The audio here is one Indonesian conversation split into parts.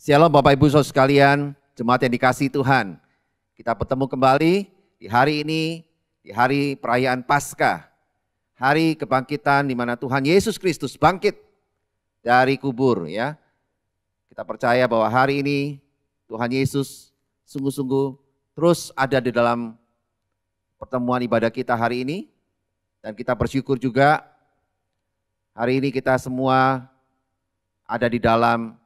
Shalom Bapak Ibu Saudara sekalian, jemaat yang dikasihi Tuhan. Kita bertemu kembali di hari ini, di hari perayaan Paskah. Hari kebangkitan di mana Tuhan Yesus Kristus bangkit dari kubur ya. Kita percaya bahwa hari ini Tuhan Yesus sungguh-sungguh terus ada di dalam pertemuan ibadah kita hari ini. Dan kita bersyukur juga hari ini kita semua ada di dalam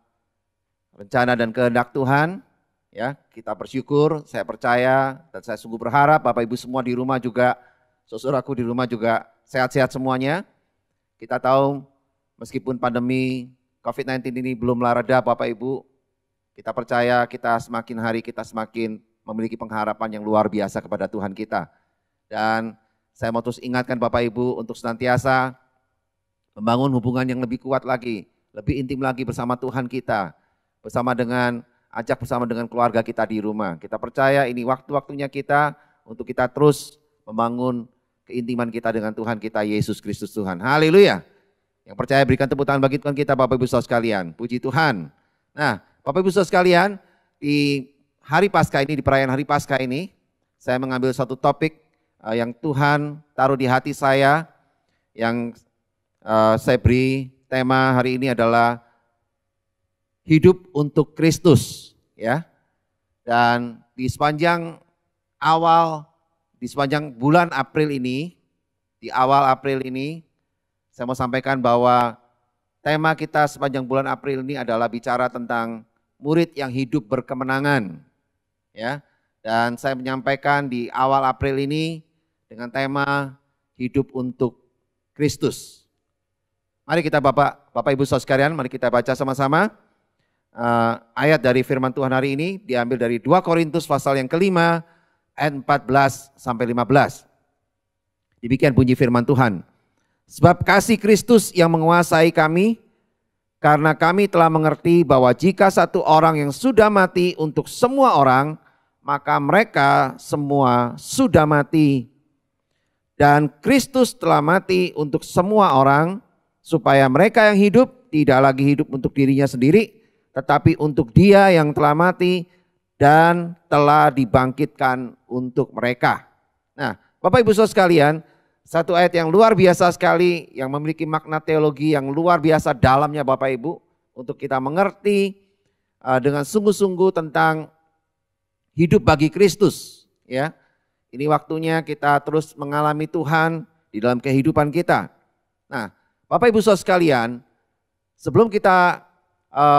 rencana dan kehendak Tuhan, ya kita bersyukur, saya percaya dan saya sungguh berharap Bapak Ibu semua di rumah juga, saudaraku di rumah juga sehat-sehat semuanya. Kita tahu meskipun pandemi COVID-19 ini belum reda Bapak Ibu, kita percaya kita semakin hari kita semakin memiliki pengharapan yang luar biasa kepada Tuhan kita. Dan saya mau terus ingatkan Bapak Ibu untuk senantiasa membangun hubungan yang lebih kuat lagi, lebih intim lagi bersama Tuhan kita. Bersama dengan keluarga kita di rumah. Kita percaya ini waktu-waktunya kita untuk kita terus membangun keintiman kita dengan Tuhan kita Yesus Kristus Tuhan. Haleluya. Yang percaya berikan tepuk tangan bagi Tuhan kita Bapak Ibu Saudara sekalian. Puji Tuhan. Nah, Bapak Ibu Saudara sekalian, di hari Paskah ini, di perayaan hari Paskah ini, saya mengambil satu topik yang Tuhan taruh di hati saya, yang saya beri tema hari ini adalah hidup untuk Kristus, ya. Dan di sepanjang bulan April ini, di awal April ini, saya mau sampaikan bahwa tema kita sepanjang bulan April ini adalah bicara tentang murid yang hidup berkemenangan, ya. Dan saya menyampaikan di awal April ini dengan tema hidup untuk Kristus. Mari kita Bapak Ibu Saudara sekalian, mari kita baca sama-sama. Ayat dari firman Tuhan hari ini diambil dari 2 Korintus pasal yang kelima ayat 14 sampai 15. Demikian bunyi firman Tuhan. Sebab kasih Kristus yang menguasai kami, karena kami telah mengerti bahwa jika satu orang yang sudah mati untuk semua orang, maka mereka semua sudah mati. Dan Kristus telah mati untuk semua orang, supaya mereka yang hidup tidak lagi hidup untuk dirinya sendiri, tetapi untuk Dia yang telah mati dan telah dibangkitkan untuk mereka. Nah, Bapak Ibu Saudara sekalian, satu ayat yang luar biasa sekali, yang memiliki makna teologi yang luar biasa dalamnya Bapak Ibu, untuk kita mengerti dengan sungguh-sungguh tentang hidup bagi Kristus. Ya, ini waktunya kita terus mengalami Tuhan di dalam kehidupan kita. Nah, Bapak Ibu Saudara sekalian, sebelum kita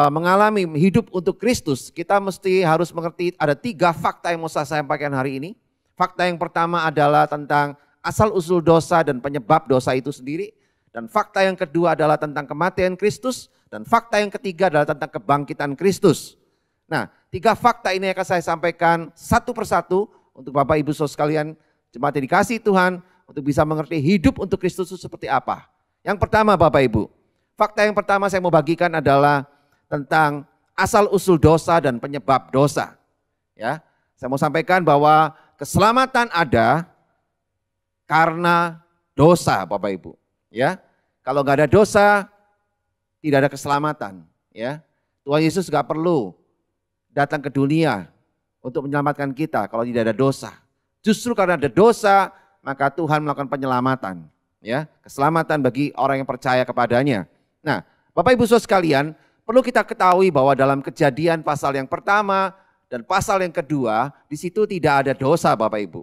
mengalami hidup untuk Kristus, kita mesti harus mengerti ada 3 fakta yang mau saya sampaikan hari ini. Fakta yang pertama adalah tentang asal usul dosa dan penyebab dosa itu sendiri. Dan fakta yang kedua adalah tentang kematian Kristus. Dan fakta yang ketiga adalah tentang kebangkitan Kristus. Nah, 3 fakta ini akan saya sampaikan satu persatu untuk Bapak Ibu Saudara sekalian, jemaat yang dikasihi Tuhan, untuk bisa mengerti hidup untuk Kristus itu seperti apa. Yang pertama Bapak Ibu, fakta yang pertama saya mau bagikan adalah tentang asal usul dosa dan penyebab dosa. Ya, saya mau sampaikan bahwa keselamatan ada karena dosa, Bapak Ibu. Ya, kalau nggak ada dosa, tidak ada keselamatan. Ya, Tuhan Yesus nggak perlu datang ke dunia untuk menyelamatkan kita kalau tidak ada dosa. Justru karena ada dosa, maka Tuhan melakukan penyelamatan. Ya, keselamatan bagi orang yang percaya kepadanya. Nah, Bapak Ibu Saudara sekalian, perlu kita ketahui bahwa dalam Kejadian pasal yang pertama dan pasal yang kedua, di situ tidak ada dosa Bapak Ibu.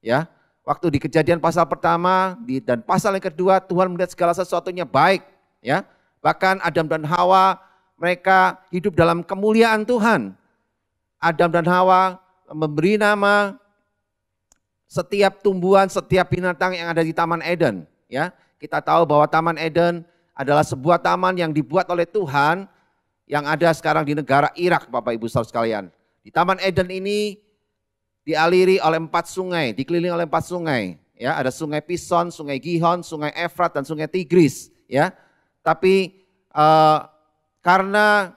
Ya, waktu di Kejadian pasal pertama dan pasal yang kedua, Tuhan melihat segala sesuatunya baik. Ya, bahkan Adam dan Hawa mereka hidup dalam kemuliaan Tuhan. Adam dan Hawa memberi nama setiap tumbuhan, setiap binatang yang ada di Taman Eden. Ya, kita tahu bahwa Taman Eden adalah sebuah taman yang dibuat oleh Tuhan yang ada sekarang di negara Irak Bapak Ibu Saudara sekalian. Di Taman Eden ini dialiri oleh 4 sungai, dikelilingi oleh 4 sungai. Ya, ada sungai Pison, sungai Gihon, sungai Efrat dan sungai Tigris. Ya, tapi karena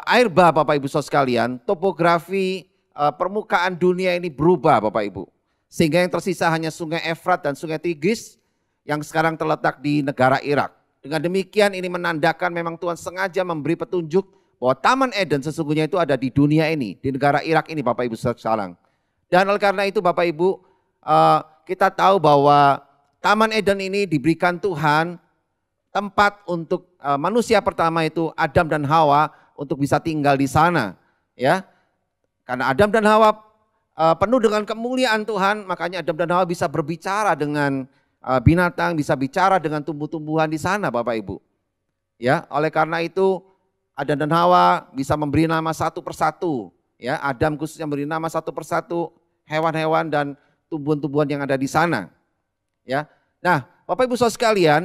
air bah Bapak Ibu Saudara sekalian, topografi permukaan dunia ini berubah Bapak Ibu. Sehingga yang tersisa hanya sungai Efrat dan sungai Tigris yang sekarang terletak di negara Irak. Dengan demikian ini menandakan memang Tuhan sengaja memberi petunjuk bahwa Taman Eden sesungguhnya itu ada di dunia ini, di negara Irak ini Bapak Ibu sekarang. Dan oleh karena itu Bapak Ibu, kita tahu bahwa Taman Eden ini diberikan Tuhan tempat untuk manusia pertama itu Adam dan Hawa untuk bisa tinggal di sana, ya. Karena Adam dan Hawa penuh dengan kemuliaan Tuhan, makanya Adam dan Hawa bisa berbicara dengan binatang, bisa bicara dengan tumbuh-tumbuhan di sana Bapak Ibu. Ya, oleh karena itu Adam dan Hawa bisa memberi nama satu persatu, ya. Adam khususnya memberi nama satu persatu hewan-hewan dan tumbuhan-tumbuhan yang ada di sana. Ya. Nah, Bapak Ibu Saudara sekalian,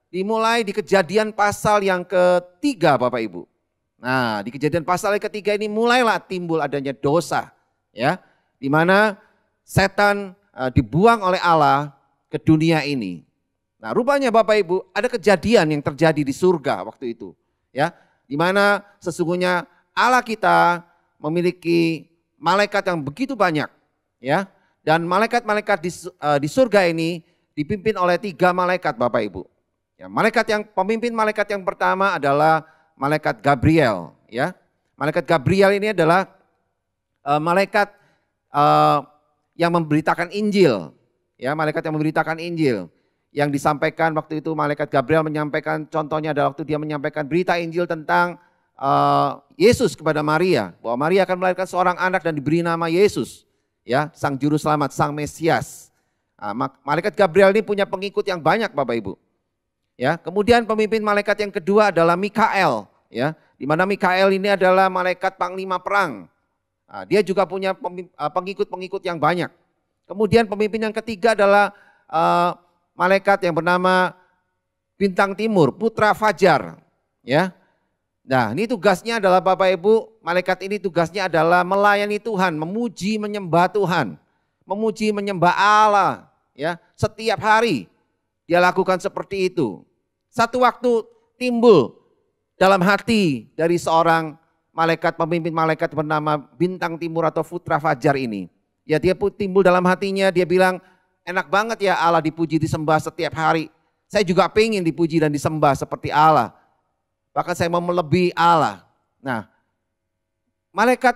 dimulai di Kejadian pasal yang ketiga Bapak Ibu. Nah, di Kejadian pasal yang ketiga ini mulailah timbul adanya dosa, ya. Di mana setan dibuang oleh Allah ke dunia ini. Nah, rupanya Bapak Ibu ada kejadian yang terjadi di surga waktu itu, ya. Di mana sesungguhnya Allah kita memiliki malaikat yang begitu banyak, ya. Dan malaikat-malaikat di surga ini dipimpin oleh 3 malaikat Bapak Ibu. Ya, pemimpin malaikat yang pertama adalah malaikat Gabriel, ya. Malaikat Gabriel ini adalah malaikat yang memberitakan Injil, ya, malaikat yang memberitakan Injil. Yang disampaikan waktu itu malaikat Gabriel menyampaikan, contohnya adalah waktu dia menyampaikan berita Injil tentang Yesus kepada Maria, bahwa Maria akan melahirkan seorang anak dan diberi nama Yesus, ya, Sang Juru Selamat, Sang Mesias. Malaikat Gabriel ini punya pengikut yang banyak Bapak Ibu. Ya, kemudian pemimpin malaikat yang kedua adalah Mikael, ya, di mana Mikael ini adalah malaikat panglima perang. Dia juga punya pengikut-pengikut yang banyak. Kemudian pemimpin yang ketiga adalah malaikat yang bernama Bintang Timur, Putra Fajar, ya. Nah, ini tugasnya adalah Bapak Ibu, malaikat ini tugasnya adalah melayani Tuhan, memuji menyembah Tuhan, memuji menyembah Allah, ya. Setiap hari dia lakukan seperti itu. Satu waktu timbul dalam hati dari seorang malaikat, pemimpin malaikat bernama Bintang Timur atau Putra Fajar ini. Ya, dia timbul dalam hatinya, dia bilang, enak banget ya Allah dipuji disembah setiap hari. Saya juga pengen dipuji dan disembah seperti Allah. Bahkan saya mau melebihi Allah. Nah, malaikat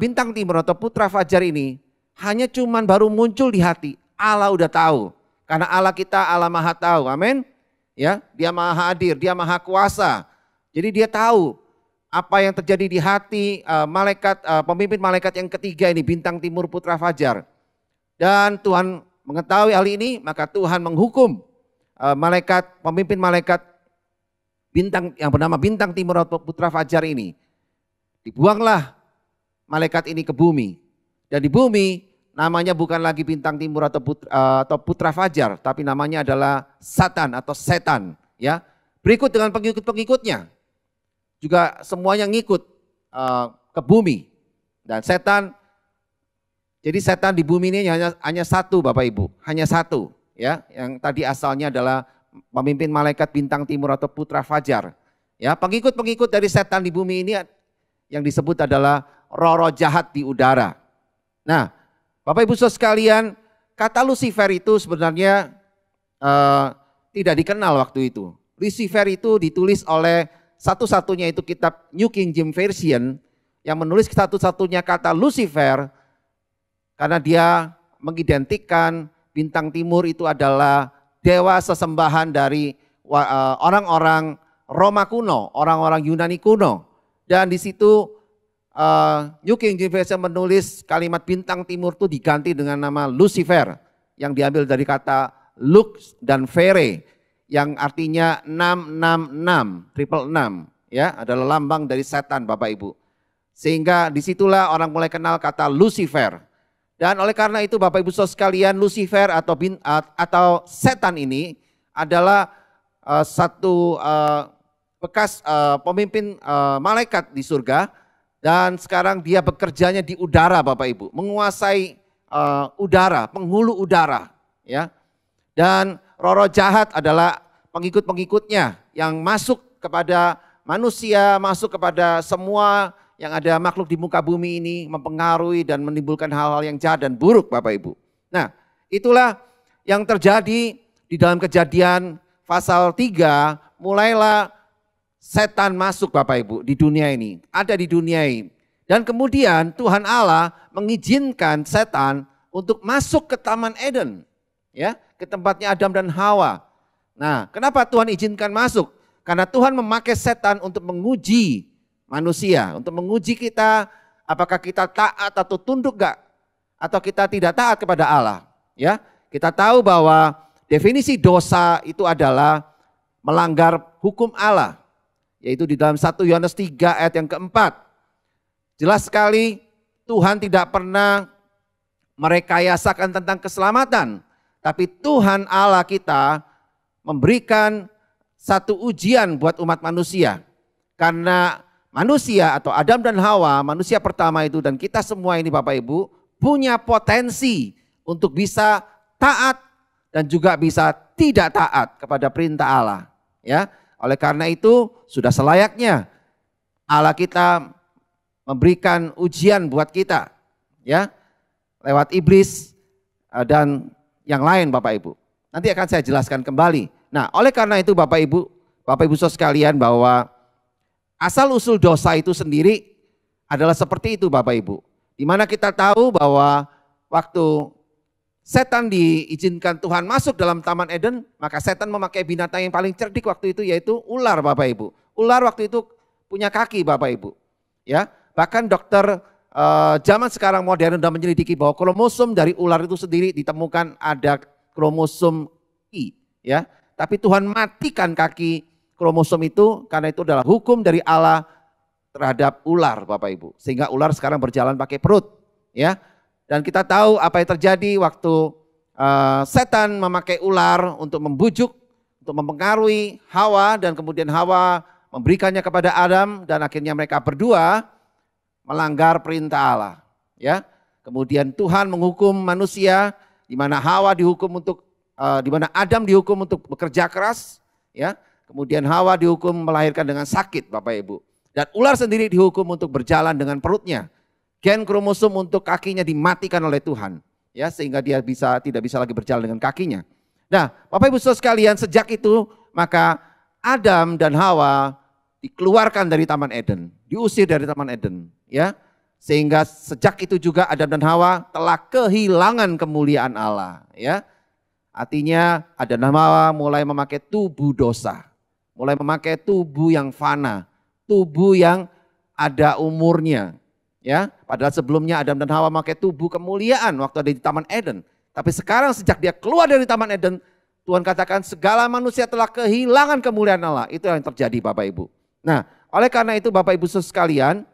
Bintang Timur atau Putra Fajar ini hanya cuman baru muncul di hati. Allah udah tahu. Karena Allah kita Allah Maha tahu. Amin. Ya, Dia Maha hadir, Dia Maha kuasa. Jadi Dia tahu apa yang terjadi di hati pemimpin malaikat yang ketiga ini, Bintang Timur Putra Fajar. Dan Tuhan mengetahui hal ini, maka Tuhan menghukum pemimpin malaikat yang bernama Bintang Timur atau Putra Fajar ini. Dibuanglah malaikat ini ke bumi. Dan di bumi namanya bukan lagi Bintang Timur atau Putra Fajar, tapi namanya adalah Satan atau Setan. Ya, berikut dengan pengikut-pengikutnya. Juga semuanya ngikut ke bumi. Dan jadi setan di bumi ini hanya satu Bapak Ibu, hanya satu, ya, yang tadi asalnya adalah pemimpin malaikat Bintang Timur atau Putra Fajar. Ya, pengikut-pengikut dari setan di bumi ini yang disebut adalah roh-roh jahat di udara. Nah, Bapak Ibu Saudara sekalian, kata Lucifer itu sebenarnya tidak dikenal waktu itu. Lucifer itu ditulis oleh satu-satunya itu kitab New King James Version yang menulis satu-satunya kata Lucifer. Karena dia mengidentikan Bintang Timur itu adalah dewa sesembahan dari orang-orang Roma kuno, orang-orang Yunani kuno. Dan di situ New King James Version menulis kalimat Bintang Timur itu diganti dengan nama Lucifer yang diambil dari kata Lux dan Vere yang artinya 666, 666, ya, adalah lambang dari setan Bapak Ibu. Sehingga disitulah orang mulai kenal kata Lucifer. Dan oleh karena itu Bapak Ibu Saudara sekalian, Lucifer atau setan ini adalah satu bekas pemimpin malaikat di surga, dan sekarang dia bekerjanya di udara Bapak Ibu, menguasai udara, penghulu udara, ya. Dan roh-roh jahat adalah pengikut-pengikutnya yang masuk kepada manusia, masuk kepada semua yang ada makhluk di muka bumi ini, mempengaruhi dan menimbulkan hal-hal yang jahat dan buruk Bapak Ibu. Nah, itulah yang terjadi di dalam Kejadian pasal 3, mulailah setan masuk Bapak Ibu di dunia ini, ada di dunia ini. Dan kemudian Tuhan Allah mengizinkan setan untuk masuk ke Taman Eden, ya, ke tempatnya Adam dan Hawa. Nah, kenapa Tuhan izinkan masuk? Karena Tuhan memakai setan untuk menguji manusia, untuk menguji kita apakah kita taat atau tunduk gak, atau kita tidak taat kepada Allah. Ya, kita tahu bahwa definisi dosa itu adalah melanggar hukum Allah, yaitu di dalam 1 Yohanes 3 ayat yang keempat. Jelas sekali Tuhan tidak pernah merekayasakan tentang keselamatan, tapi Tuhan Allah kita memberikan satu ujian buat umat manusia. Karena manusia atau Adam dan Hawa, manusia pertama itu dan kita semua ini Bapak Ibu, punya potensi untuk bisa taat dan juga bisa tidak taat kepada perintah Allah. Ya, oleh karena itu sudah selayaknya Allah kita memberikan ujian buat kita, ya, lewat iblis dan yang lain Bapak Ibu. Nanti akan saya jelaskan kembali. Nah, oleh karena itu Bapak Ibu Saudara sekalian, bahwa asal usul dosa itu sendiri adalah seperti itu Bapak Ibu. Di mana kita tahu bahwa waktu setan diizinkan Tuhan masuk dalam Taman Eden, maka setan memakai binatang yang paling cerdik waktu itu, yaitu ular Bapak Ibu. Ular waktu itu punya kaki Bapak Ibu. Ya, bahkan dokter zaman sekarang modern sudah menyelidiki bahwa kromosom dari ular itu sendiri ditemukan ada kromosom I, ya. Tapi Tuhan matikan kaki kromosom itu karena itu adalah hukum dari Allah terhadap ular Bapak Ibu. Sehingga ular sekarang berjalan pakai perut, ya. Dan kita tahu apa yang terjadi waktu setan memakai ular untuk membujuk, untuk mempengaruhi Hawa, dan kemudian Hawa memberikannya kepada Adam, dan akhirnya mereka berdua melanggar perintah Allah, ya. Kemudian Tuhan menghukum manusia, di mana Hawa dihukum untuk di mana Adam dihukum untuk bekerja keras, ya. Kemudian Hawa dihukum melahirkan dengan sakit Bapak Ibu. Dan ular sendiri dihukum untuk berjalan dengan perutnya. Gen kromosom untuk kakinya dimatikan oleh Tuhan, ya, sehingga dia tidak bisa lagi berjalan dengan kakinya. Nah, Bapak Ibu Saudara sekalian, sejak itu maka Adam dan Hawa dikeluarkan dari Taman Eden, diusir dari Taman Eden, ya. Sehingga sejak itu juga Adam dan Hawa telah kehilangan kemuliaan Allah, ya. Artinya Adam dan Hawa mulai memakai tubuh dosa, mulai memakai tubuh yang fana, tubuh yang ada umurnya, ya. Padahal sebelumnya Adam dan Hawa memakai tubuh kemuliaan waktu ada di Taman Eden. Tapi sekarang sejak dia keluar dari Taman Eden, Tuhan katakan segala manusia telah kehilangan kemuliaan Allah. Itu yang terjadi Bapak Ibu. Nah, oleh karena itu Bapak Ibu sekalian,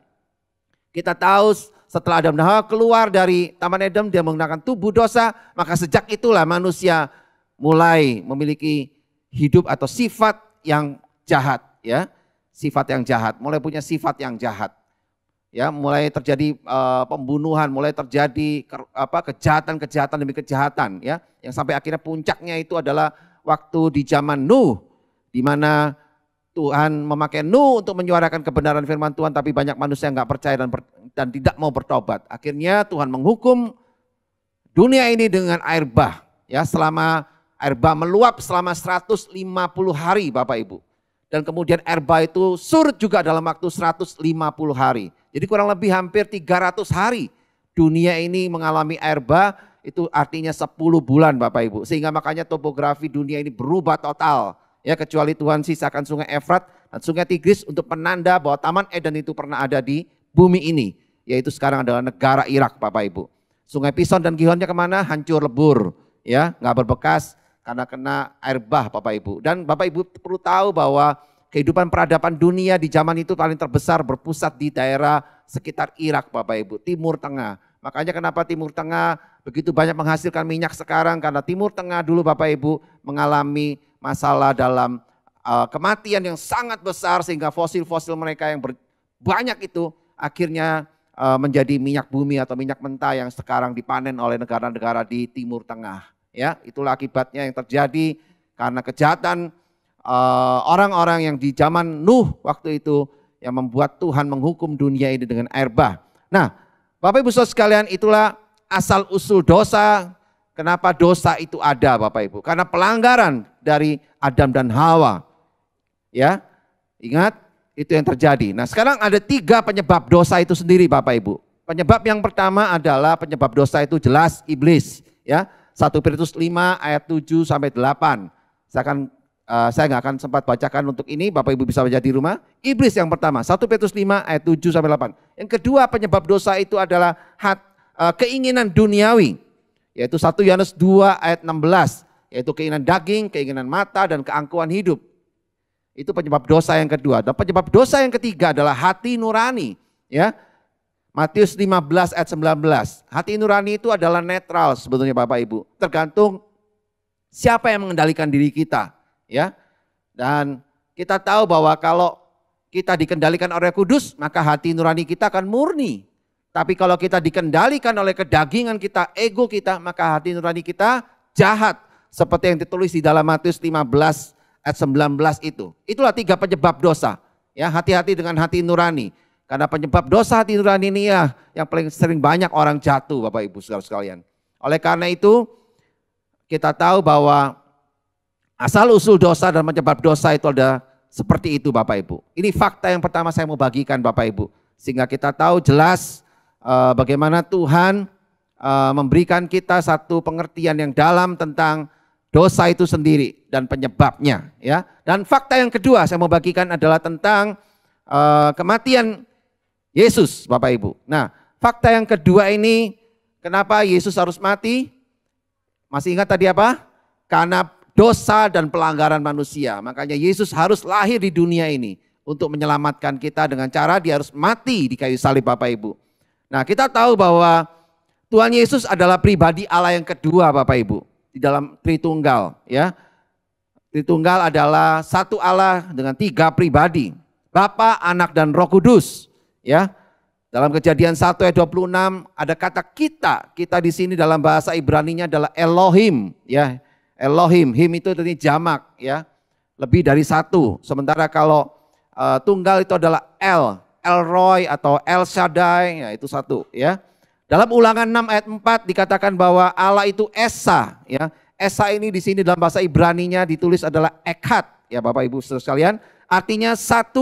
kita tahu setelah Adam dan Hawa keluar dari Taman Eden, dia menggunakan tubuh dosa, maka sejak itulah manusia mulai memiliki hidup atau sifat yang jahat, ya. Sifat yang jahat, mulai punya sifat yang jahat. Ya, mulai terjadi pembunuhan, mulai terjadi kejahatan-kejahatan demi kejahatan, ya. Yang sampai akhirnya puncaknya itu adalah waktu di zaman Nuh, di mana Tuhan memakai Nuh untuk menyuarakan kebenaran firman Tuhan, tapi banyak manusia yang nggak percaya dan tidak mau bertobat. Akhirnya Tuhan menghukum dunia ini dengan air bah, ya, selama air bah meluap selama 150 hari Bapak Ibu. Dan kemudian air bah itu surut juga dalam waktu 150 hari. Jadi kurang lebih hampir 300 hari dunia ini mengalami air bah, itu artinya 10 bulan Bapak Ibu. Sehingga makanya topografi dunia ini berubah total. Ya, kecuali Tuhan sisakan sungai Efrat dan sungai Tigris untuk penanda bahwa Taman Eden itu pernah ada di bumi ini. Yaitu sekarang adalah negara Irak Bapak Ibu. Sungai Pison dan Gihonnya kemana? Hancur lebur, ya, nggak berbekas karena kena air bah Bapak Ibu. Dan Bapak Ibu perlu tahu bahwa kehidupan peradaban dunia di zaman itu paling terbesar berpusat di daerah sekitar Irak Bapak Ibu, Timur Tengah. Makanya kenapa Timur Tengah begitu banyak menghasilkan minyak sekarang, karena Timur Tengah dulu Bapak Ibu mengalami masalah dalam kematian yang sangat besar, sehingga fosil-fosil mereka yang banyak itu akhirnya menjadi minyak bumi atau minyak mentah yang sekarang dipanen oleh negara-negara di Timur Tengah. Ya, itulah akibatnya yang terjadi karena kejahatan orang-orang yang di zaman Nuh waktu itu yang membuat Tuhan menghukum dunia ini dengan air bah. Nah, Bapak Ibu Saudara sekalian, itulah asal usul dosa. Kenapa dosa itu ada Bapak Ibu? Karena pelanggaran dari Adam dan Hawa. Ya. Ingat, itu yang terjadi. Nah sekarang ada 3 penyebab dosa itu sendiri Bapak Ibu. Penyebab yang pertama adalah penyebab dosa itu jelas iblis. Ya, 1 Petrus 5 ayat 7 sampai 8. Saya nggak akan sempat bacakan untuk ini, Bapak Ibu bisa baca di rumah. Iblis yang pertama, 1 Petrus 5 ayat 7 sampai 8. Yang kedua penyebab dosa itu adalah keinginan duniawi, yaitu 1 Yohanes 2 ayat 16, yaitu keinginan daging, keinginan mata, dan keangkuhan hidup. Itu penyebab dosa yang kedua. Dan penyebab dosa yang ketiga adalah hati nurani. Ya, Matius 15 ayat 19. Hati nurani itu adalah netral sebetulnya Bapak Ibu. Tergantung siapa yang mengendalikan diri kita. Ya, dan kita tahu bahwa kalau kita dikendalikan oleh Kudus, maka hati nurani kita akan murni. Tapi kalau kita dikendalikan oleh kedagingan kita, ego kita, maka hati nurani kita jahat. Seperti yang ditulis di dalam Matius 15 ayat 19 itu. Itulah 3 penyebab dosa. Ya, hati-hati dengan hati nurani. Karena penyebab dosa hati nurani ini ya yang paling sering banyak orang jatuh Bapak Ibu saudara sekalian. Oleh karena itu kita tahu bahwa asal usul dosa dan penyebab dosa itu ada seperti itu Bapak Ibu. Ini fakta yang pertama saya mau bagikan Bapak Ibu. Sehingga kita tahu jelas bagaimana Tuhan memberikan kita satu pengertian yang dalam tentang dosa itu sendiri dan penyebabnya. Ya. Dan fakta yang kedua saya mau bagikan adalah tentang kematian Yesus Bapak Ibu. Nah fakta yang kedua ini kenapa Yesus harus mati? Masih ingat tadi apa? Karena dosa dan pelanggaran manusia. Makanya Yesus harus lahir di dunia ini untuk menyelamatkan kita dengan cara dia harus mati di kayu salib Bapak Ibu. Nah kita tahu bahwa Tuhan Yesus adalah pribadi Allah yang kedua Bapak Ibu. Di dalam Tritunggal. Ya. Tritunggal adalah satu Allah dengan 3 pribadi. Bapa, Anak, dan Roh Kudus. Ya. Dalam Kejadian 1 ayat 26 ada kata kita. Kita di sini dalam bahasa Ibraninya adalah Elohim. Ya. Elohim, him itu tadi jamak ya, lebih dari 1. Sementara kalau tunggal itu adalah El-Roy atau El Shaddai, ya itu 1 ya. Dalam Ulangan 6 ayat 4 dikatakan bahwa Allah itu Esa ya. Esa ini di sini dalam bahasa Ibraninya ditulis adalah Echad ya Bapak Ibu saudara sekalian. Artinya 1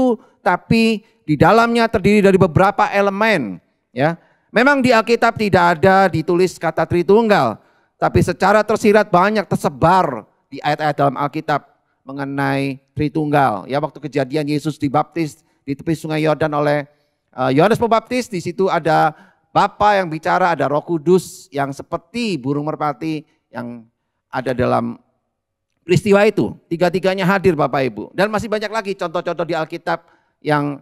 tapi di dalamnya terdiri dari beberapa elemen ya. Memang di Alkitab tidak ada ditulis kata Tritunggal. Tapi secara tersirat banyak tersebar di ayat-ayat dalam Alkitab mengenai Tritunggal. Ya waktu kejadian Yesus dibaptis di tepi sungai Yordan oleh Yohanes Pembaptis, di situ ada Bapa yang bicara, ada Roh Kudus yang seperti burung merpati yang ada dalam peristiwa itu. 3-3-nya hadir Bapak Ibu. Dan masih banyak lagi contoh-contoh di Alkitab yang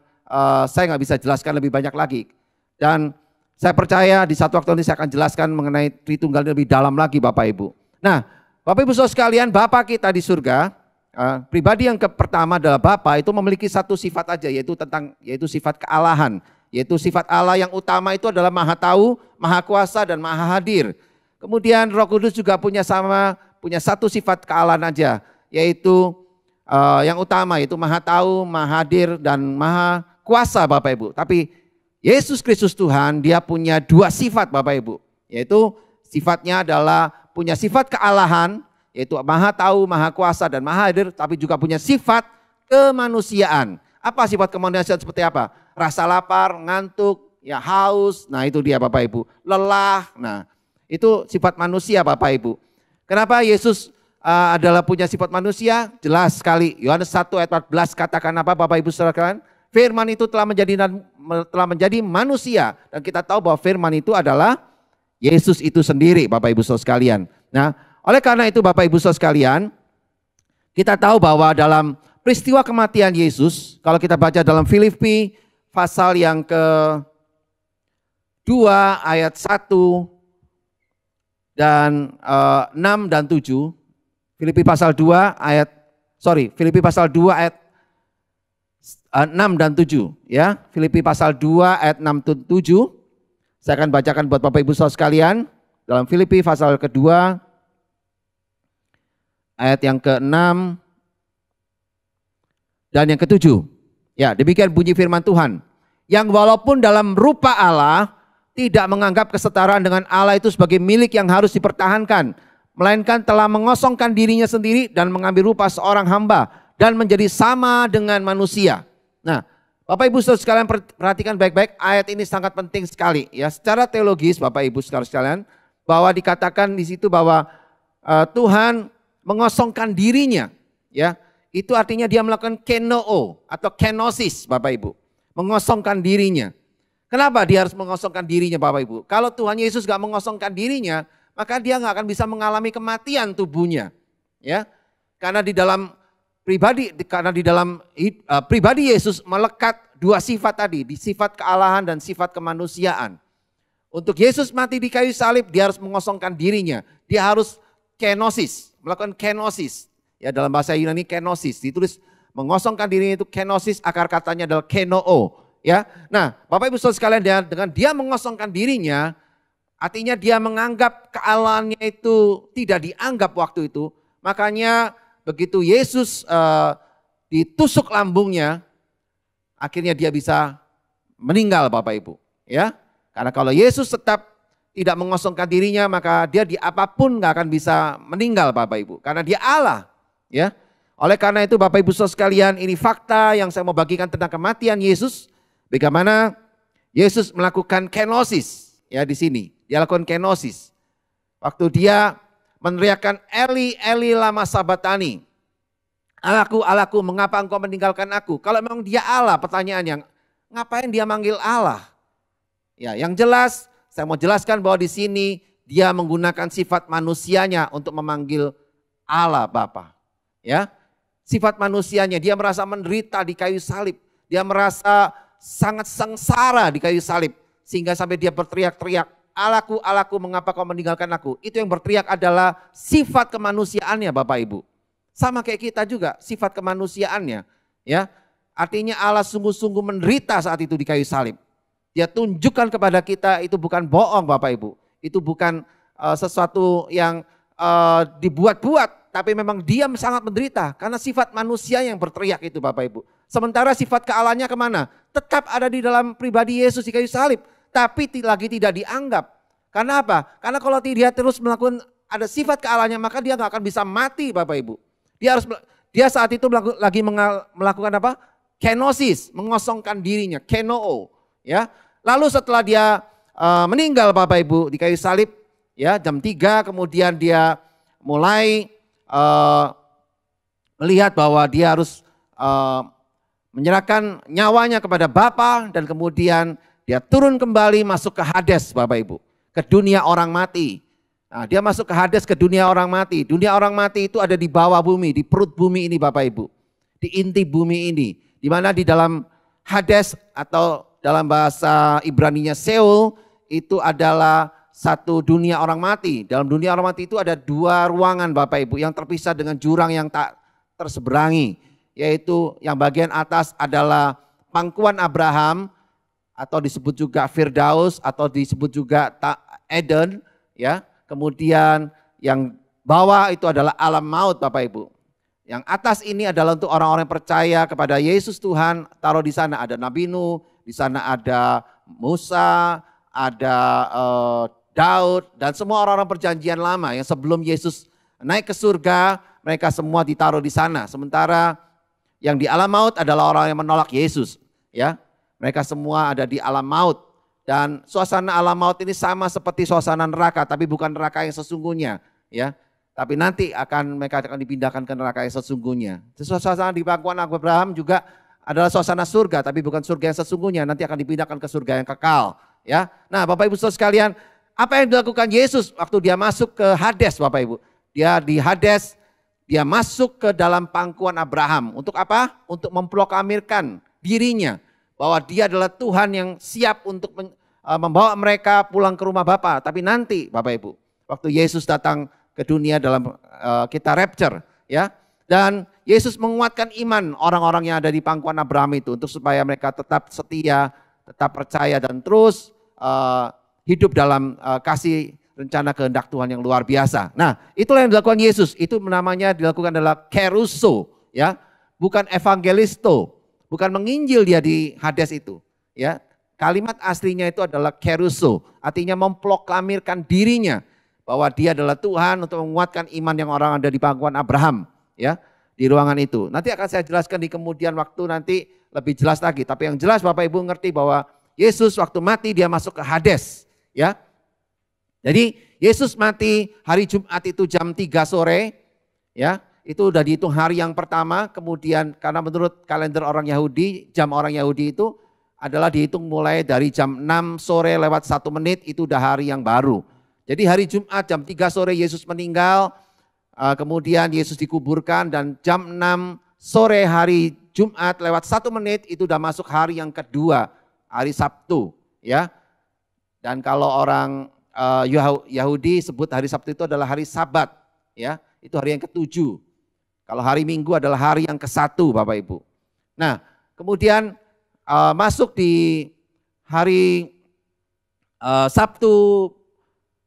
saya nggak bisa jelaskan lebih banyak lagi. Dan saya percaya di satu waktu ini saya akan jelaskan mengenai Tritunggal lebih dalam lagi Bapak Ibu. Nah Bapak Ibu saudara sekalian, Bapa kita di surga, pribadi yang pertama adalah Bapa itu memiliki satu sifat aja yaitu sifat kealahan. Yaitu sifat Allah yang utama itu adalah Maha Tahu, Maha Kuasa, dan Maha Hadir. Kemudian Roh Kudus juga punya satu sifat kealahan aja, yaitu yang utama yaitu Maha Tahu, Maha Hadir, dan Maha Kuasa Bapak Ibu. Tapi Yesus Kristus Tuhan dia punya 2 sifat Bapak Ibu. Yaitu sifatnya adalah punya sifat kealahan, yaitu Maha Tahu, Maha Kuasa, dan Maha Hadir. Tapi juga punya sifat kemanusiaan. Apa sifat kemanusiaan seperti apa? Rasa lapar, ngantuk, ya haus. Nah itu dia Bapak Ibu. Lelah. Nah itu sifat manusia Bapak Ibu. Kenapa Yesus adalah punya sifat manusia? Jelas sekali. Yohanes 1 ayat 14 katakan apa Bapak Ibu saudara? Firman itu telah menjadi manusia. Dan kita tahu bahwa firman itu adalah Yesus itu sendiri Bapak Ibu saudara sekalian. Nah oleh karena itu Bapak Ibu saudara sekalian, kita tahu bahwa dalam peristiwa kematian Yesus, kalau kita baca dalam Filipi pasal yang ke-2 ayat 1 dan 6 dan 7, Filipi pasal 2 ayat ayat 6 dan 7 ya. Filipi pasal 2 ayat 6 dan 7. Saya akan bacakan buat Bapak Ibu saudara sekalian dalam Filipi pasal kedua ayat yang ke-6 dan yang ke-7. Ya, demikian bunyi firman Tuhan. Yang walaupun dalam rupa Allah tidak menganggap kesetaraan dengan Allah itu sebagai milik yang harus dipertahankan, melainkan telah mengosongkan dirinya sendiri dan mengambil rupa seorang hamba dan menjadi sama dengan manusia. Nah, Bapak Ibu Saudara sekalian perhatikan baik-baik, ayat ini sangat penting sekali ya. Secara teologis Bapak Ibu Saudara sekalian, bahwa dikatakan di situ bahwa Tuhan mengosongkan dirinya ya. Itu artinya dia melakukan kenoo atau kenosis Bapak Ibu. Mengosongkan dirinya. Kenapa dia harus mengosongkan dirinya Bapak Ibu? Kalau Tuhan Yesus gak mengosongkan dirinya, maka dia gak akan bisa mengalami kematian tubuhnya. Ya, karena di dalam pribadi Yesus melekat dua sifat tadi, di sifat kealahan dan sifat kemanusiaan. Untuk Yesus mati di kayu salib, dia harus mengosongkan dirinya. Dia harus kenosis, melakukan kenosis. Ya, dalam bahasa Yunani kenosis, ditulis mengosongkan dirinya itu kenosis, akar katanya adalah kenoo. Ya, nah Bapak Ibu Saudara sekalian, dengan dia mengosongkan dirinya, artinya dia menganggap kealahannya itu tidak dianggap waktu itu. Makanya begitu Yesus ditusuk lambungnya, akhirnya dia bisa meninggal Bapak Ibu. Ya, karena kalau Yesus tetap tidak mengosongkan dirinya, maka dia di apapun gak akan bisa meninggal Bapak Ibu. Karena dia Allah. Ya, oleh karena itu Bapak Ibu Saudara sekalian, ini fakta yang saya mau bagikan tentang kematian Yesus. Bagaimana Yesus melakukan kenosis ya di sini. Dia lakukan kenosis. Waktu dia meneriakkan Eli Eli lama sabatani. Allahku, Allahku, mengapa engkau meninggalkan aku? Kalau memang dia Allah, pertanyaannya, ngapain dia manggil Allah? Ya, yang jelas saya mau jelaskan bahwa di sini dia menggunakan sifat manusianya untuk memanggil Allah Bapa. Ya, sifat manusianya, dia merasa menderita di kayu salib. Dia merasa sangat sengsara di kayu salib. Sehingga sampai dia berteriak-teriak, Allahku, Allahku, mengapa kau meninggalkan aku? Itu yang berteriak adalah sifat kemanusiaannya Bapak Ibu. Sama kayak kita juga, sifat kemanusiaannya. Ya, artinya Allah sungguh-sungguh menderita saat itu di kayu salib. Dia tunjukkan kepada kita itu bukan bohong Bapak Ibu. Itu bukan sesuatu yang dibuat-buat. Tapi memang dia sangat menderita karena sifat manusia yang berteriak itu Bapak Ibu. Sementara sifat kealahannya kemana? Tetap ada di dalam pribadi Yesus di kayu salib. Tapi lagi tidak dianggap. Karena apa? Karena kalau dia terus melakukan ada sifat kealahannya, maka dia gak akan bisa mati Bapak Ibu. Dia saat itu lagi melakukan apa? Kenosis, mengosongkan dirinya, kenoo. Ya. Lalu setelah dia meninggal Bapak Ibu di kayu salib, ya jam 3 kemudian dia mulai melihat bahwa dia harus menyerahkan nyawanya kepada Bapa dan kemudian dia turun kembali masuk ke Hades Bapak Ibu, ke dunia orang mati. Nah, dia masuk ke Hades, ke dunia orang mati. Dunia orang mati itu ada di bawah bumi, di perut bumi ini Bapak Ibu, di inti bumi ini, di mana di dalam Hades atau dalam bahasa Ibraninya Seol itu adalah satu dunia orang mati. Dalam dunia orang mati itu ada dua ruangan Bapak Ibu yang terpisah dengan jurang yang tak terseberangi. Yaitu yang bagian atas adalah pangkuan Abraham atau disebut juga Firdaus atau disebut juga Eden. Ya. Kemudian yang bawah itu adalah alam maut Bapak Ibu. Yang atas ini adalah untuk orang-orang yang percaya kepada Yesus Tuhan. Taruh di sana ada Nabi Nuh, di sana ada Musa, ada Daud dan semua orang-orang perjanjian lama yang sebelum Yesus naik ke surga, mereka semua ditaruh di sana. Sementara yang di alam maut adalah orang yang menolak Yesus, ya. Mereka semua ada di alam maut dan suasana alam maut ini sama seperti suasana neraka, tapi bukan neraka yang sesungguhnya, ya. Tapi nanti mereka akan dipindahkan ke neraka yang sesungguhnya. Suasana di pangkuan Abraham juga adalah suasana surga, tapi bukan surga yang sesungguhnya, nanti akan dipindahkan ke surga yang kekal, ya. Nah, Bapak Ibu Saudara sekalian, apa yang dilakukan Yesus waktu dia masuk ke Hades Bapak Ibu? Dia di Hades, dia masuk ke dalam pangkuan Abraham. Untuk apa? Untuk memproklamirkan dirinya bahwa dia adalah Tuhan yang siap untuk membawa mereka pulang ke rumah Bapa. Tapi nanti Bapak Ibu, waktu Yesus datang ke dunia dalam kita rapture, ya. Dan Yesus menguatkan iman orang-orang yang ada di pangkuan Abraham itu untuk supaya mereka tetap setia, tetap percaya dan terus hidup dalam kasih rencana kehendak Tuhan yang luar biasa. Nah, itulah yang dilakukan Yesus. Itu namanya dilakukan adalah keruso, ya, bukan evangelisto, bukan menginjil dia di Hades itu, ya. Kalimat aslinya itu adalah keruso, artinya memproklamirkan dirinya bahwa dia adalah Tuhan untuk menguatkan iman yang orang ada di pangkuan Abraham, ya. di ruangan itu. Nanti akan saya jelaskan di kemudian waktu nanti lebih jelas lagi. Tapi yang jelas Bapak Ibu ngerti bahwa Yesus waktu mati dia masuk ke Hades, ya. Jadi Yesus mati hari Jumat itu jam 3 sore, ya. Itu udah dihitung hari yang pertama, kemudian karena menurut kalender orang Yahudi, jam orang Yahudi itu adalah dihitung mulai dari jam 6 sore lewat 1 menit, itu udah hari yang baru. Jadi hari Jumat jam 3 sore Yesus meninggal, kemudian Yesus dikuburkan dan jam 6 sore hari Jumat lewat 1 menit itu udah masuk hari yang kedua, hari Sabtu, ya. Dan kalau orang Yahudi sebut hari Sabtu itu adalah hari Sabat, ya. Itu hari yang ke-7. Kalau hari Minggu adalah hari yang ke-1 Bapak Ibu. Nah kemudian masuk di hari Sabtu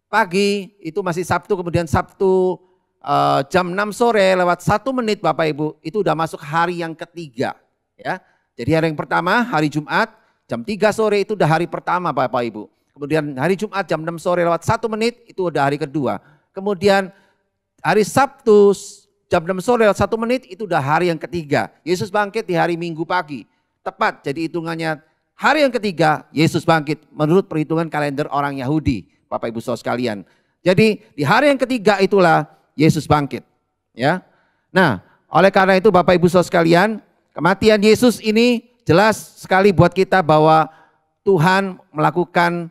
pagi, itu masih Sabtu, kemudian Sabtu jam 6 sore lewat 1 menit Bapak Ibu, itu udah masuk hari yang ketiga. Ya. Jadi hari yang pertama hari Jumat, jam 3 sore itu udah hari pertama Bapak Ibu. Kemudian hari Jumat jam 6 sore lewat 1 menit itu udah hari kedua. Kemudian hari Sabtu jam 6 sore lewat 1 menit itu udah hari yang ketiga. Yesus bangkit di hari Minggu pagi. Tepat, jadi hitungannya hari yang ketiga Yesus bangkit menurut perhitungan kalender orang Yahudi. Bapak Ibu Saudara sekalian. Jadi di hari yang ketiga itulah Yesus bangkit. Ya. Nah oleh karena itu Bapak Ibu Saudara sekalian, kematian Yesus ini jelas sekali buat kita bahwa Tuhan melakukan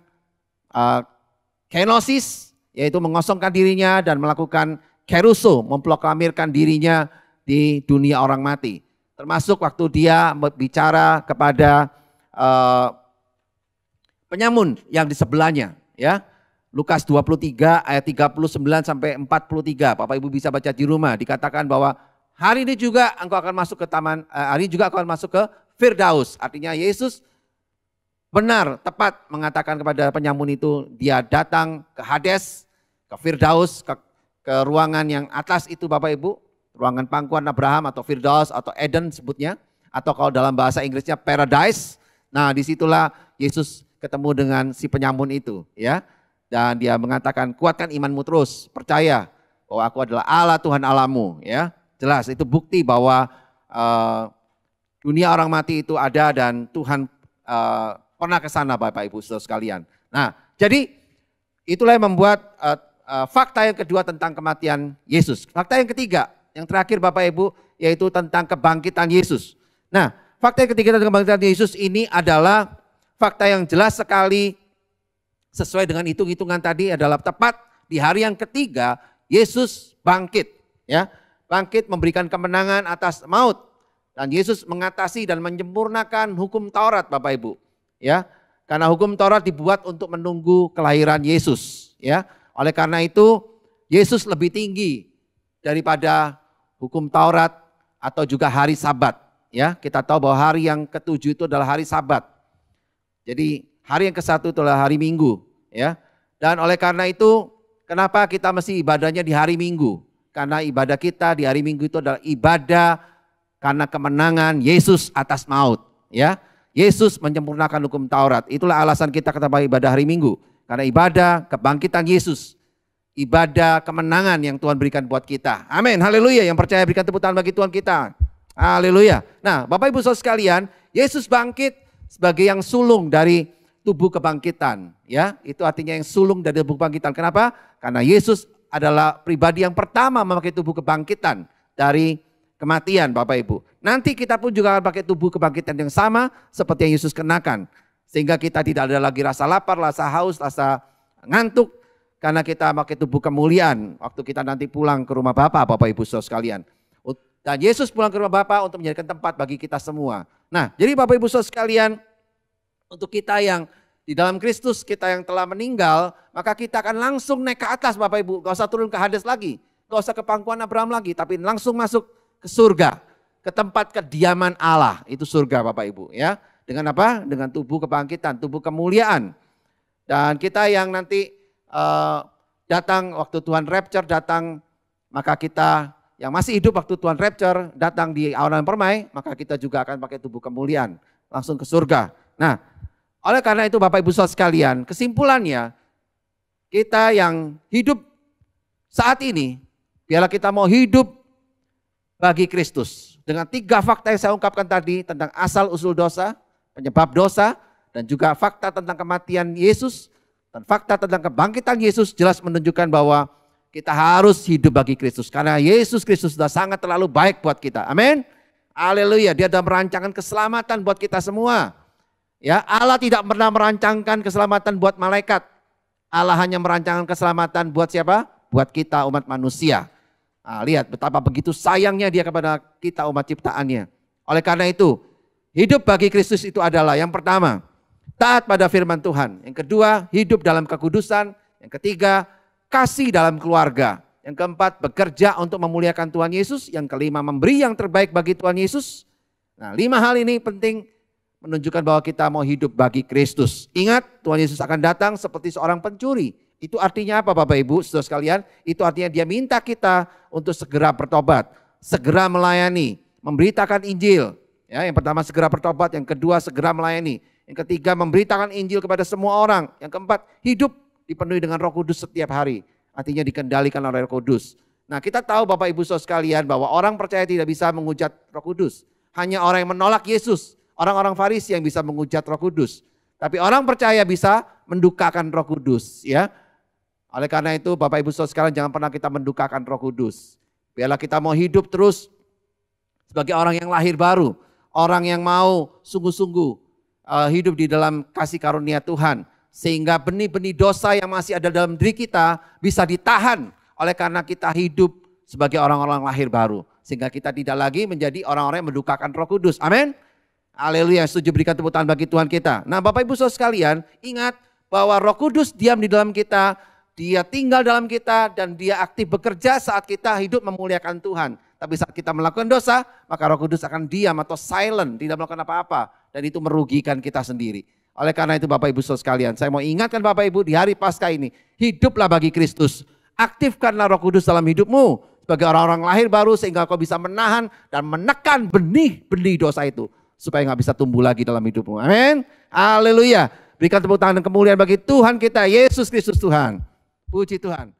kenosis, yaitu mengosongkan dirinya dan melakukan keruso, memproklamirkan dirinya di dunia orang mati. Termasuk waktu dia bicara kepada penyamun yang di sebelahnya, ya. Lukas 23 ayat 39 sampai 43. Bapak Ibu bisa baca di rumah, dikatakan bahwa hari ini juga engkau akan masuk ke taman, hari ini juga akan masuk ke Firdaus. Artinya Yesus benar, tepat mengatakan kepada penyamun itu, dia datang ke Hades, ke Firdaus, ke ruangan yang atas itu Bapak Ibu, ruangan pangkuan Abraham atau Firdaus atau Eden sebutnya, atau kalau dalam bahasa Inggrisnya Paradise. Nah disitulah Yesus ketemu dengan si penyamun itu, ya. Dan dia mengatakan, kuatkan imanmu terus, percaya bahwa aku adalah Allah Tuhan Allahmu, ya. Jelas itu bukti bahwa dunia orang mati itu ada dan Tuhan pernah ke sana Bapak Ibu Saudara sekalian. Nah jadi itulah yang membuat fakta yang kedua tentang kematian Yesus. Fakta yang ketiga, yang terakhir Bapak Ibu, yaitu tentang kebangkitan Yesus. Nah, fakta yang ketiga tentang kebangkitan Yesus ini adalah fakta yang jelas sekali sesuai dengan hitung-hitungan tadi, adalah tepat di hari yang ketiga Yesus bangkit, ya. Bangkit memberikan kemenangan atas maut, dan Yesus mengatasi dan menyempurnakan hukum Taurat Bapak Ibu, ya. Karena hukum Taurat dibuat untuk menunggu kelahiran Yesus, ya. Oleh karena itu Yesus lebih tinggi daripada hukum Taurat atau juga hari Sabat. Ya, kita tahu bahwa hari yang ke-7 itu adalah hari Sabat. Jadi hari yang ke-1 itu adalah hari Minggu. Ya, dan oleh karena itu kenapa kita mesti ibadahnya di hari Minggu? Karena ibadah kita di hari Minggu itu adalah ibadah karena kemenangan Yesus atas maut. Ya, Yesus menyempurnakan hukum Taurat. Itulah alasan kita kenapa ibadah hari Minggu. Karena ibadah kebangkitan Yesus, ibadah kemenangan yang Tuhan berikan buat kita. Amin, haleluya. Yang percaya berikan tepuk tangan bagi Tuhan kita. Haleluya. Nah Bapak Ibu Saudara sekalian, Yesus bangkit sebagai yang sulung dari tubuh kebangkitan. Ya, itu artinya yang sulung dari tubuh kebangkitan. Kenapa? Karena Yesus adalah pribadi yang pertama memakai tubuh kebangkitan dari kematian Bapak Ibu. Nanti kita pun juga akan pakai tubuh kebangkitan yang sama seperti yang Yesus kenakan. Sehingga kita tidak ada lagi rasa lapar, rasa haus, rasa ngantuk. Karena kita pakai tubuh kemuliaan waktu kita nanti pulang ke rumah Bapa, Bapak Ibu Saudara sekalian. Dan Yesus pulang ke rumah Bapa untuk menjadikan tempat bagi kita semua. Nah jadi Bapak Ibu Saudara sekalian, untuk kita yang di dalam Kristus, kita yang telah meninggal, maka kita akan langsung naik ke atas Bapak Ibu. Gak usah turun ke Hades lagi, gak usah ke pangkuan Abraham lagi, tapi langsung masuk ke surga, ke tempat kediaman Allah. Itu surga Bapak Ibu, ya. Dengan apa? Dengan tubuh kebangkitan, tubuh kemuliaan. Dan kita yang nanti datang waktu Tuhan rapture datang, maka kita yang masih hidup waktu Tuhan rapture datang di awan permai, maka kita juga akan pakai tubuh kemuliaan langsung ke surga. Nah, oleh karena itu Bapak Ibu Saudara sekalian, kesimpulannya kita yang hidup saat ini, biarlah kita mau hidup bagi Kristus. Dengan 3 fakta yang saya ungkapkan tadi tentang asal usul dosa, penyebab dosa, dan juga fakta tentang kematian Yesus, dan fakta tentang kebangkitan Yesus jelas menunjukkan bahwa kita harus hidup bagi Kristus. Karena Yesus Kristus sudah sangat terlalu baik buat kita. Amin. Haleluya. Dia sudah merancangkan keselamatan buat kita semua. Ya, Allah tidak pernah merancangkan keselamatan buat malaikat. Allah hanya merancangkan keselamatan buat siapa? Buat kita umat manusia. Nah, lihat betapa begitu sayangnya dia kepada kita umat ciptaannya. Oleh karena itu, hidup bagi Kristus itu adalah yang pertama, taat pada firman Tuhan. Yang kedua, hidup dalam kekudusan. Yang ketiga, kasih dalam keluarga. Yang keempat, bekerja untuk memuliakan Tuhan Yesus. Yang kelima, memberi yang terbaik bagi Tuhan Yesus. Nah, 5 hal ini penting menunjukkan bahwa kita mau hidup bagi Kristus. Ingat, Tuhan Yesus akan datang seperti seorang pencuri. Itu artinya apa Bapak Ibu, saudara sekalian? Itu artinya dia minta kita untuk segera bertobat, segera melayani, memberitakan Injil. Ya, yang pertama segera bertobat, yang kedua segera melayani. Yang ketiga memberitakan Injil kepada semua orang. Yang keempat hidup dipenuhi dengan Roh Kudus setiap hari. Artinya dikendalikan oleh Roh Kudus. Nah, kita tahu Bapak Ibu saudara sekalian bahwa orang percaya tidak bisa menghujat Roh Kudus. Hanya orang yang menolak Yesus, orang-orang Farisi yang bisa menghujat Roh Kudus. Tapi orang percaya bisa mendukakan Roh Kudus, ya. Oleh karena itu Bapak Ibu saudara sekalian jangan pernah kita mendukakan Roh Kudus. Biarlah kita mau hidup terus sebagai orang yang lahir baru, orang yang mau sungguh-sungguh hidup di dalam kasih karunia Tuhan, sehingga benih-benih dosa yang masih ada dalam diri kita bisa ditahan oleh karena kita hidup sebagai orang-orang lahir baru, sehingga kita tidak lagi menjadi orang-orang yang mendukakan Roh Kudus. Amin. Haleluya, setuju, berikan tepuk tangan bagi Tuhan kita. Nah, Bapak Ibu saudara sekalian, ingat bahwa Roh Kudus diam di dalam kita, dia tinggal dalam kita, dan dia aktif bekerja saat kita hidup memuliakan Tuhan. Tapi saat kita melakukan dosa, maka Roh Kudus akan diam atau silent, tidak melakukan apa-apa. Dan itu merugikan kita sendiri. Oleh karena itu Bapak Ibu saudara sekalian, saya mau ingatkan Bapak Ibu di hari Paskah ini, hiduplah bagi Kristus. Aktifkanlah Roh Kudus dalam hidupmu sebagai orang-orang lahir baru, sehingga kau bisa menahan dan menekan benih-benih dosa itu. Supaya nggak bisa tumbuh lagi dalam hidupmu. Amin. Haleluya. Berikan tepuk tangan dan kemuliaan bagi Tuhan kita, Yesus Kristus Tuhan. Puji Tuhan.